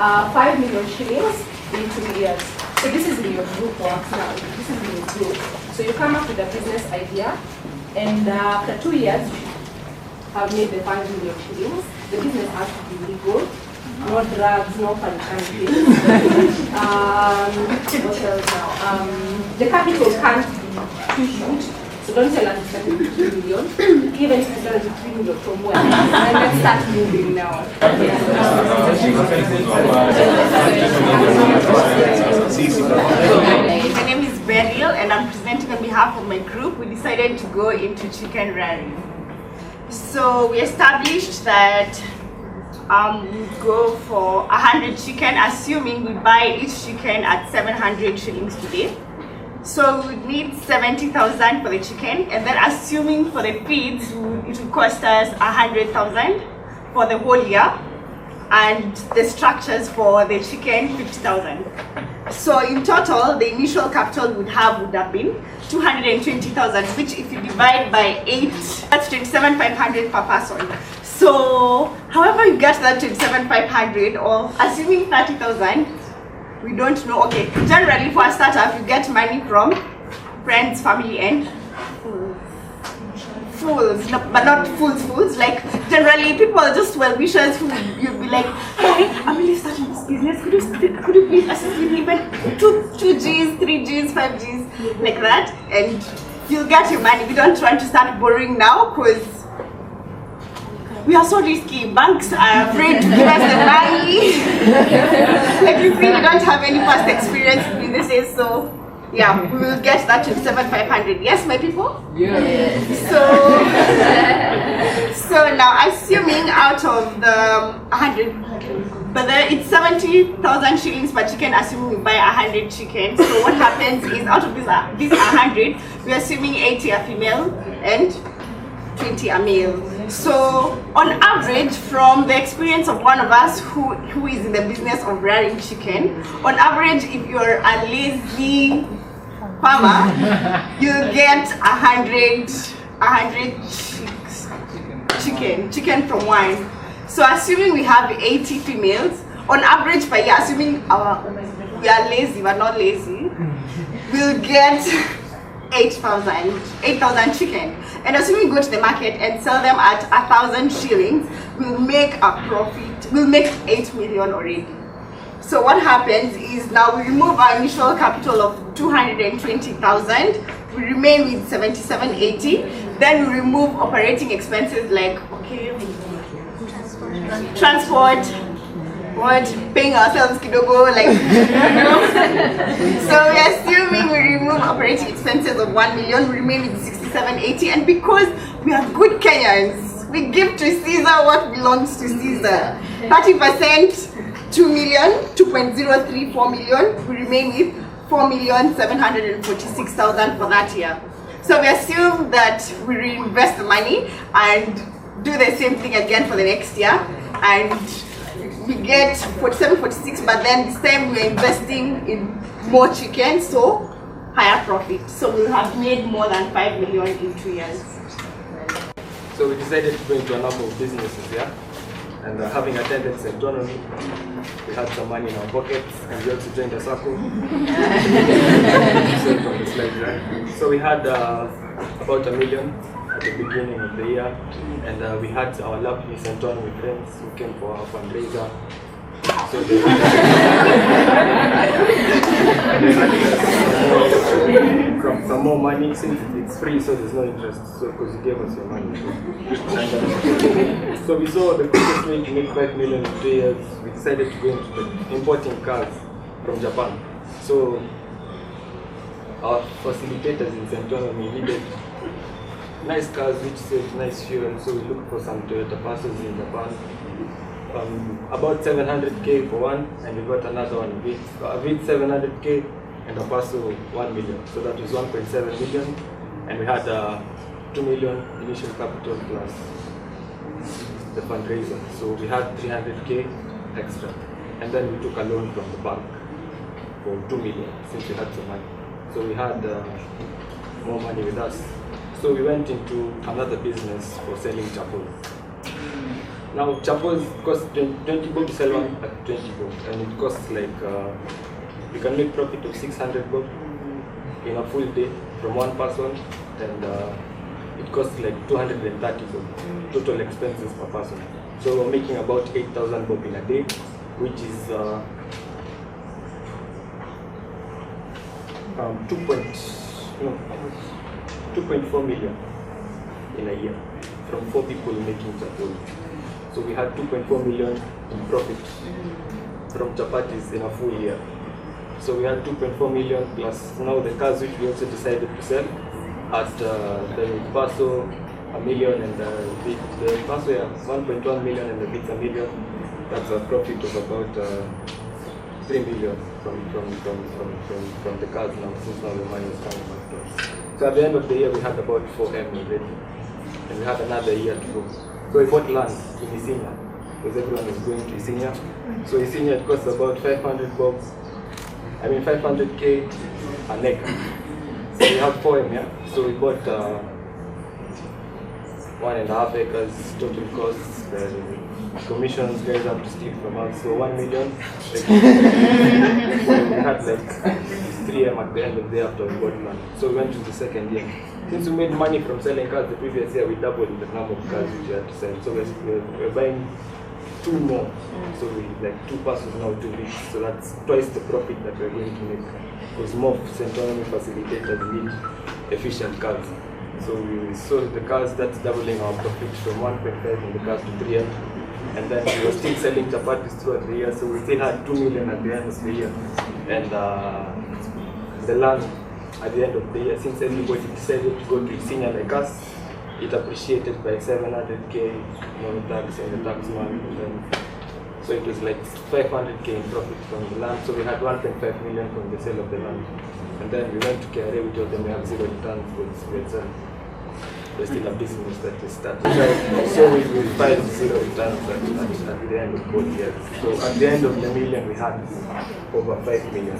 5 million shillings in 2 years. So this is in your group works now. This is in your group. So you come up with a business idea, and after 2 years, you have made the 5 million shillings. The business has to be legal. No drugs, no fun things. What else now? The capital can't be too huge. So don't tell us it's going to be 3 million, even if it's going to be 3 million from where. And let's start moving now. My name is Beryl and I'm presenting on behalf of my group. We decided to go into chicken rearing. So we established that we go for 100 chicken, assuming we buy each chicken at 700 shillings today. So we would need 70,000 for the chicken, and then assuming for the feeds, it would cost us 100,000 for the whole year, and the structures for the chicken 50,000. So in total, the initial capital would have been 220,000, which if you divide by 8, that's 27,500 per person. So however you get that 27,500, or assuming 30,000, we don't know. Okay, generally for a startup, you get money from friends, family, and fools, no, but not fools. Like generally, people are just well-wishers who you'll be like, hey, I'm really starting this business. Could you please assist me even 2 Gs, 3 Gs, 5 Gs, like that, and you'll get your money. We don't want to start borrowing now because we are so risky. Banks are afraid to give us the money. Like we really don't have any past experience in businesses, so yeah, we will get that 27,500. Yes, my people? Yeah. So now assuming out of the 100, but then it's 70,000 shillings per chicken, assuming we buy 100 chickens. So what happens is out of these 100, we're assuming 80 are female and 20 are male. So on average, from the experience of one of us who is in the business of rearing chicken, on average, if you're a lazy farmer, you'll get 100 chicken from one. So assuming we have 80 females, on average per year, assuming we are lazy, we're not lazy, we'll get 8,000 chicken. And assuming we go to the market and sell them at 1,000 shillings, we'll make a profit. We'll make 8 million already. So what happens is now we remove our initial capital of 220,000. We remain with 7780. Then we remove operating expenses like transport, paying ourselves kidogo, like so we're assuming we remove operating expenses of 1 million, we remain with 6780, and because we are good Kenyans, we give to Caesar what belongs to Caesar. 30%, 2 million, 2.034 million, we remain with 4,746,000 for that year. So we assume that we reinvest the money and do the same thing again for the next year, and we get 47, 46, but then this time we're investing in more chicken, so higher profit. So we'll have made more than 5 million in 2 years. So we decided to go into a number of businesses, yeah? And having attended Centonomy, we had some money in our pockets, and we also joined a circle. So we had about 1 million at the beginning of the year, and we had our lovely Centonomy friends who came for our fundraiser. So they had some more money, since it's free, so there's no interest. So because you gave us your money. So we saw the quickest way to make 5 million in 2 years. We decided to go into importing cars from Japan. So our facilitators in Centonomy needed nice cars which saved nice fuel, so we looked for some Toyota Passos in Japan. About 700k for one, and we got another one with 700k and a Passo 1 million. So that was 1.7 million, and we had 2 million initial capital plus the fundraiser. So we had 300k extra, and then we took a loan from the bank for 2 million since we had some money. So we had more money with us. So we went into another business for selling chapels. Now chapos cost 20 bob, sell one at 20 bob, and it costs like you can make profit of 600 bob in a full day from one person, and it costs like 230 bob total expenses per person. So we're making about 8,000 bob in a day, which is 2.4 million in a year from 4 people making chapati. So we had 2.4 million in profit from chapatis in a full year. So we had 2.4 million plus now the cars which we also decided to sell at the Paso a million and the Paso 1.1 million and the Beats a million. That's a profit of about 3 million from the cars now, since now the money is coming back to us. So at the end of the year we had about 4M already, and we had another year to go. So we bought land in Isinya, because everyone is going to Isinya. So Isinya, it costs about 500K an acre. So we have 4M, yeah? So we bought 1.5 acres, total costs, the commissions guys have to steal from us, so 1 million. We had like 3M at the end of the year after we bought land. So we went to the second year. Since we made money from selling cars the previous year, we doubled the number of cars which we had to sell. So we're buying 2 more. So we like 2 parcels now, 2 weeks. So that's twice the profit that we're going to make. Because more Centonomy facilitators need efficient cars. So we sold the cars, that's doubling our profit from 1.5 in the cars to 3M. And then we were still selling chapatis throughout the year, so we still had 2 million at the end of the year. And the land at the end of the year, since everybody decided to go to Isinya like us, it appreciated by 700K, tax and the tax man. And then, so it was like 500K in profit from the land. So we had 1.5 million from the sale of the land. And then we went to KRA, we told them we have 0 returns because we're still a business that we started. So we filed 0 returns at the end of both years. So at the end of the million, we had over 5 million.